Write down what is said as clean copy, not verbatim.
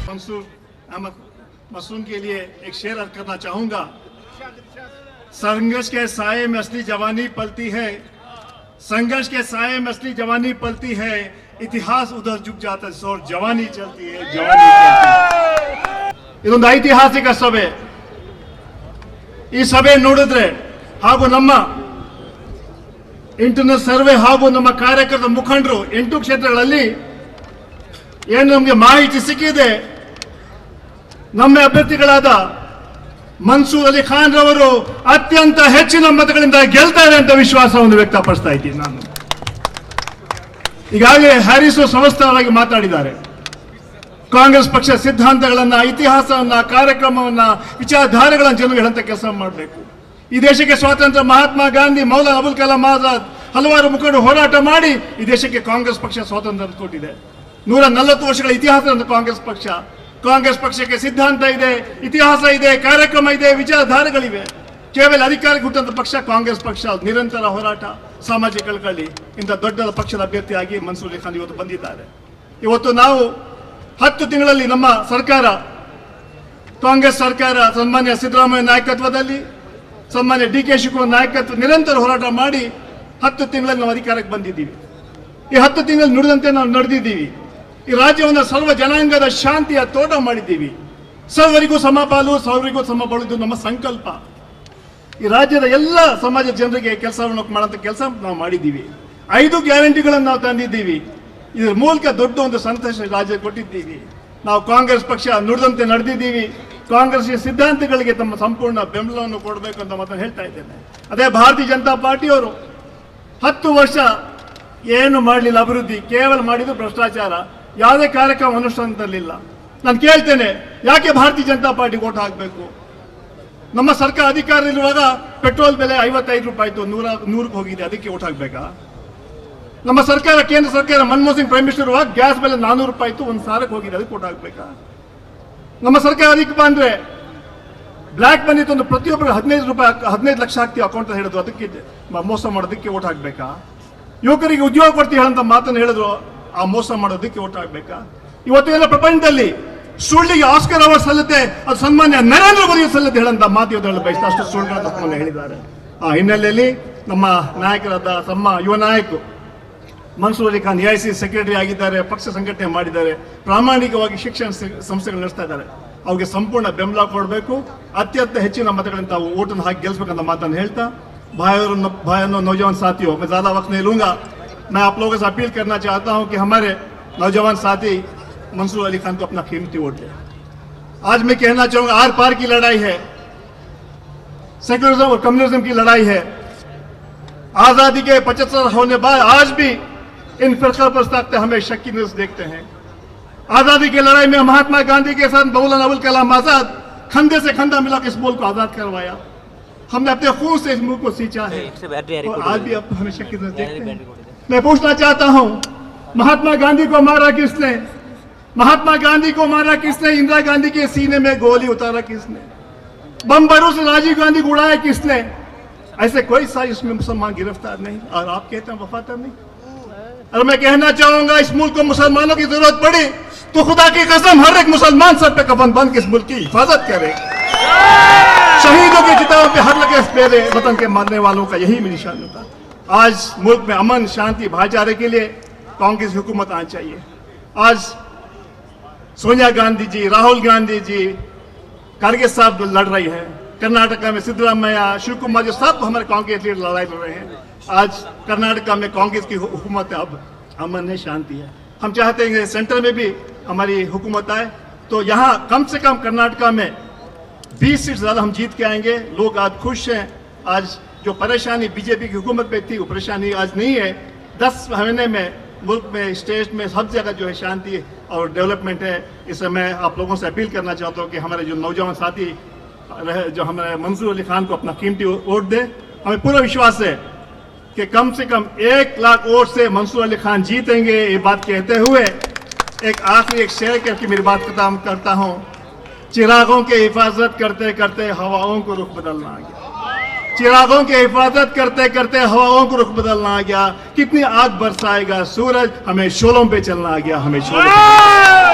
मंसूर अहमद मासूम के लिए एक शेर अर्ज करना चाहूंगा। संघर्ष के साए में असली जवानी पलती है, संघर्ष के साए में असली जवानी पलती है, इतिहास उधर झुक जाता है और जवानी चलती है, जवानी चलती है। ಇದೊಂದು ಐತಿಹಾಸಿಕ ಸಭೆ। ಈ ಸಭೆ ನೋಡಿದ್ರೆ ಹಾಗೂ ನಮ್ಮ ಇಂಟರ್ನಲ್ ಸರ್ವೆ ಹಾಗೂ ನಮ್ಮ ಕಾರ್ಯಕರ್ತರ ಮುಖಂಡರು 8 ಕ್ಷೇತ್ರಗಳಲ್ಲಿ ಏನು ನಮಗೆ ಮಾಹಿತಿ ಸಿಕ್ಕಿದೆ, ನಮ್ಮ ಅಭ್ಯರ್ಥಿಗಳಾದ ಮನ್ಸೂರ್ ಅಲಿ ಖಾನ್ ರವರು ಅತ್ಯಂತ ಹೆಚ್ಚಿನ ಮತಗಳಿಂದ ಗೆಲ್ತಾರೆ ಅಂತ ವಿಶ್ವಾಸವನ್ನು ವ್ಯಕ್ತಪಡಿಸ್ತಾ ಇದ್ದೀನಿ ನಾನು। ಈಗಾಗಲೇ ಹ್ಯಾರಿಸ್ ಸಮಸ್ತವಾಗಿ ಮಾತಾಡಿದ್ದಾರೆ। ಕಾಂಗ್ರೆಸ್ ಪಕ್ಷ ಸಿದ್ಧಾಂತಗಳನ್ನ, ಇತಿಹಾಸವನ್ನ, ಕಾರ್ಯಕ್ರಮವನ್ನ, ವಿಚಾರಧಾರೆಗಳನ್ನು ಜನರಿಗೆ ಹೇಳುವಂತ ಕೆಲಸ ಮಾಡಬೇಕು। ಈ ದೇಶಕ್ಕೆ ಸ್ವಾತಂತ್ರ್ಯ ಮಹಾತ್ಮ ಗಾಂಧಿ, ಮೌಲಾನಾ ಅಬುಲ್ ಕಲಾಂ ಆಜಾದ್ ಹಲವಾರು ಮುಖಂಡರು ಹೋರಾಟ ಮಾಡಿ ಈ ದೇಶಕ್ಕೆ ಕಾಂಗ್ರೆಸ್ ಪಕ್ಷ ಸ್ವಾತಂತ್ರ್ಯ ಕೊಟ್ಟಿದೆ। 140 ವರ್ಷಗಳ ಇತಿಹಾಸ ಕಾಂಗ್ರೆಸ್ ಪಕ್ಷ। ಕಾಂಗ್ರೆಸ್ ಪಕ್ಷಕ್ಕೆ ಸಿದ್ಧಾಂತ ಇದೆ, ಇತಿಹಾಸ ಇದೆ, ಕಾರ್ಯಕ್ರಮ ಇದೆ, ವಿಚಾರಧಾರೆಗಳಿವೆ। ಕೇವಲ ಅಧಿಕಾರಕ್ಕೆ ಹುಟ್ಟಂತ ಪಕ್ಷ ಕಾಂಗ್ರೆಸ್ ಪಕ್ಷ। ನಿರಂತರ ಹೋರಾಟ, ಸಾಮಾಜಿಕ ಕಳಕಳಿ, ಇಂಥ ದೊಡ್ಡ ಪಕ್ಷದ ಅಭ್ಯರ್ಥಿಯಾಗಿ ಮನ್ಸೂರ್ ಅಲಿ ಖಾನ್ ಇವತ್ತು ಬಂದಿದ್ದಾರೆ। ಇವತ್ತು ನಾವು 10 ತಿಂಗಳಲ್ಲಿ ನಮ್ಮ ಸರ್ಕಾರ, ಕಾಂಗ್ರೆಸ್ ಸರ್ಕಾರ ಸನ್ಮಾನ್ಯ ಸಿದ್ದರಾಮಯ್ಯ ನಾಯಕತ್ವದಲ್ಲಿ, ಸನ್ಮಾನ್ಯ ಡಿ.ಕೆ. ಶಿವಕುಮಾರ್ ನಾಯಕತ್ವ ನಿರಂತರ ಹೋರಾಟ ಮಾಡಿ 10 ತಿಂಗಳಲ್ಲಿ ನಾವು ಅಧಿಕಾರಕ್ಕೆ ಬಂದಿದ್ದೀವಿ। ಈ 10 ತಿಂಗಳಲ್ಲಿ ನುಡಿದಂತೆ ನಾವು ನಡೆದಿದ್ದೀವಿ। ಈ ರಾಜ್ಯವನ್ನು ಸರ್ವ ಜನಾಂಗದ ಶಾಂತಿಯ ತೋಟ ಮಾಡಿದ್ದೀವಿ। ಸರ್ವರಿಗೂ ಸಮಪಾಲು, ಸರ್ವರಿಗೂ ಸಮಬಾಳು, ಇದು ನಮ್ಮ ಸಂಕಲ್ಪ। ಈ ರಾಜ್ಯದ ಎಲ್ಲ ಸಮಾಜದ ಜನರಿಗೆ ಕೆಲಸವನ್ನು ಮಾಡುವಂತ ಕೆಲಸ ನಾವು ಮಾಡಿದ್ದೀವಿ। 5 ಗ್ಯಾರಂಟಿಗಳನ್ನು ನಾವು ತಂದಿದ್ದೀವಿ। ಇದರ ಮೂಲಕ ದೊಡ್ಡ ಒಂದು ಸಂತೋಷ ರಾಜ್ಯ ಕೊಟ್ಟಿದ್ದೀವಿ। ನಾವು ಕಾಂಗ್ರೆಸ್ ಪಕ್ಷ ನುಡಿದಂತೆ ನಡೆದಿದ್ದೀವಿ। ಕಾಂಗ್ರೆಸ್ ಸಿದ್ಧಾಂತಗಳಿಗೆ ತಮ್ಮ ಸಂಪೂರ್ಣ ಬೆಂಬಲವನ್ನು ಕೊಡಬೇಕು ಅಂತ ಮಾತ್ರ ಹೇಳ್ತಾ ಇದ್ದೇನೆ। ಅದೇ ಭಾರತೀಯ ಜನತಾ ಪಾರ್ಟಿಯವರು 10 ವರ್ಷ ಏನು ಮಾಡಲಿಲ್ಲ ಅಭಿವೃದ್ಧಿ, ಕೇವಲ ಮಾಡಿದ್ದು ಭ್ರಷ್ಟಾಚಾರ, ಯಾವುದೇ ಕಾರ್ಯಕ್ರಮ ಅನುಷ್ಠಾನ ತರಲಿಲ್ಲ। ನಾನು ಕೇಳ್ತೇನೆ, ಯಾಕೆ ಭಾರತೀಯ ಜನತಾ ಪಾರ್ಟಿ ವೋಟ್ ಹಾಕಬೇಕು? ನಮ್ಮ ಸರ್ಕಾರ ಅಧಿಕಾರದಲ್ಲಿರುವಾಗ ಪೆಟ್ರೋಲ್ ಬೆಲೆ 55 ರೂಪಾಯಿ ಇತ್ತು, 100ಕ್ಕೆ ಹೋಗಿದೆ, ಅದಕ್ಕೆ ವೋಟ್ ಹಾಕಬೇಕಾ? ನಮ್ಮ ಸರ್ಕಾರ, ಕೇಂದ್ರ ಸರ್ಕಾರ ಮನಮೋಹನ್ ಸಿಂಗ್ ಪ್ರೈಮ್ ಮಿನಿಸ್ಟರ್ ಇರುವಾಗ ಗ್ಯಾಸ್ ಬೆಲೆ 400 ರೂಪಾಯಿ ಇತ್ತು, 1,000ಕ್ಕೆ ಹೋಗಿದೆ, ಅದಕ್ಕೆ ವೋಟ್ ಹಾಕಬೇಕಾ? ನಮ್ಮ ಸರ್ಕಾರ ಅದಕ್ಕೆ ಬಂದ್ರೆ ಬ್ಲ್ಯಾಕ್ ಮನಿ ತಂದು ಪ್ರತಿಯೊಬ್ಬರು 15 ಲಕ್ಷ ಹಾಕ್ತೀವಿ ಅಕೌಂಟ್ ಹೇಳಿದ್ರು, ಅದಕ್ಕೆ ಮೋಸ ಮಾಡೋದಕ್ಕೆ ವೋಟ್ ಹಾಕಬೇಕಾ? ಯುವಕರಿಗೆ ಉದ್ಯೋಗ ಕೊಡ್ತೀವಿ ಅಂತ ಮಾತನ್ನು ಹೇಳಿದ್ರು, ಆ ಮೋಸ ಮಾಡೋದಕ್ಕೆ ವೋಟ್ ಹಾಕಬೇಕಾ? ಇವತ್ತು ಎಲ್ಲ ಪ್ರಪಂಚದಲ್ಲಿ ಸುಳ್ಳಿಗೆ ಆಸ್ಕರ್ ಅವಾರ್ಡ್ ಸಲ್ಲುತ್ತೆ, ಅದು ಸನ್ಮಾನ್ಯ ನರೇಂದ್ರ ಮೋದಿ ಸಲ್ಲುತ್ತೆ ಹೇಳಂತ ಮಾತು ಇವತ್ತು ಬಯಸ್ತಾ ಅಷ್ಟು ಸುಳ್ಳುಗಳನ್ನು ಹೇಳಿದ್ದಾರೆ। ಆ ಹಿನ್ನೆಲೆಯಲ್ಲಿ ನಮ್ಮ ನಾಯಕರಾದ ತಮ್ಮ ಯುವ ನಾಯಕರು ಮನ್ಸೂರ್ ಅಲಿ ಖಾನ್ AICC ಸೆಕ್ರೆಟರಿ ಆಗಿದ್ದಾರೆ, ಪಕ್ಷ ಸಂಘಟನೆ ಮಾಡಿದ್ದಾರೆ, ಪ್ರಾಮಾಣಿಕವಾಗಿ ಶಿಕ್ಷಣ ಸಂಸ್ಥೆಗಳು ನಡೆಸ್ತಾ ಇದ್ದಾರೆ। ಅವ್ರಿಗೆ ಸಂಪೂರ್ಣ ಬೆಂಬಲ ಕೊಡಬೇಕು, ಅತ್ಯಂತ ಹೆಚ್ಚಿನ ಮತಗಳಿಂದ ತಾವು ಓಟನ್ನು ಹಾಕಿ ಗೆಲ್ಸ್ಬೇಕಂತ ಮಾತನ್ನು ಹೇಳ್ತಾ, भाइयों नौजवान साथियों, मैं ज़्यादा वक्त नहीं लूँगा। मैं आप लोगों से अपील करना चाहता हूँ कि हमारे नौजवान साथी मंसूर अली खान को अपना कीमती वोट दें। आज मैं कहना चाहूँगा, आर पार की लड़ाई है, सेक्युलरिज्म और कम्युनिज्म की लड़ाई है। आज़ादी के 75 होने बाद आज भी इन फिरका प्रस्ताव हमें शक की नजर देखते हैं। आज़ादी की लड़ाई में महात्मा गांधी के साथ मौलाना अबुल कलाम आज़ाद खंधे से खंधा मिला के इस मुल्क को आज़ाद करवाया। हमने अपने खून से इस मुल्क को सींचा है और आज भी अब हमें शक की नजर देखते हैं। मैं पूछना चाहता हूँ, महात्मा गांधी को मारा किसने? महात्मा गांधी को मारा किसने? इंदिरा गांधी के सीने में गोली उतारा किसने? बम बारूद से राजीव गांधी को उड़ाया किसने? ऐसे कोई साजिश में मुसलमान गिरफ्तार नहीं, और आप कहते हैं वफादार नहीं। और मैं कहना चाहूंगा, इस मुल्क को मुसलमानों की जरूरत पड़ी तो खुदा की कसम हर एक मुसलमान सर पे कफन बंद के इस मुल्क की हिफाजत करे। शहीदों की किताबों पे हर लगे मेरे वतन के मरने वालों का यही निशान था। आज मुल्क में अमन, शांति, भाईचारे के लिए कांग्रेस हुकूमत आनी चाहिए। आज सोनिया गांधी जी, राहुल गांधी जी, खड़गे साहब लड़ रही है, कर्नाटका में सिद्धरामैया, शिव कुमार जी, सब हमारे कांग्रेस लीडर लड़ाई लड़ रहे हैं। आज कर्नाटका में कांग्रेस की हुकूमत है, अब अमन है, शांति है। हम चाहते हैं सेंटर में भी हमारी हुकूमत आए, तो यहाँ कम से कम कर्नाटका में 20 सीट ज्यादा हम जीत के आएंगे। लोग आज खुश हैं। आज जो परेशानी बीजेपी की हुकूमत पे थी, वो परेशानी आज नहीं है। 10 महीने में मुल्क में, स्टेट में, सब जगह जो है शांति और डेवलपमेंट है। इससे मैं आप लोगों से अपील करना चाहता हूँ कि हमारे जो नौजवान साथी जो हमारे मंसूर अली खान को अपना कीमती वोट दे। हमें पूरा विश्वास है कि कम से कम 1 लाख वोट से मंसूर अली खान जीतेंगे। ये बात कहते हुए एक आखिरी एक शेर करके मेरी बात खत्म करता हूँ। चिरागों की हिफाजत करते करते हवाओं को रुख बदलना आ गया। चिरागों की हिफाजत करते करते हवाओं को रुख बदलना आ गया। कितनी आग बरसाएगा सूरज, हमें शोलों पे चलना आ गया, हमें शोलों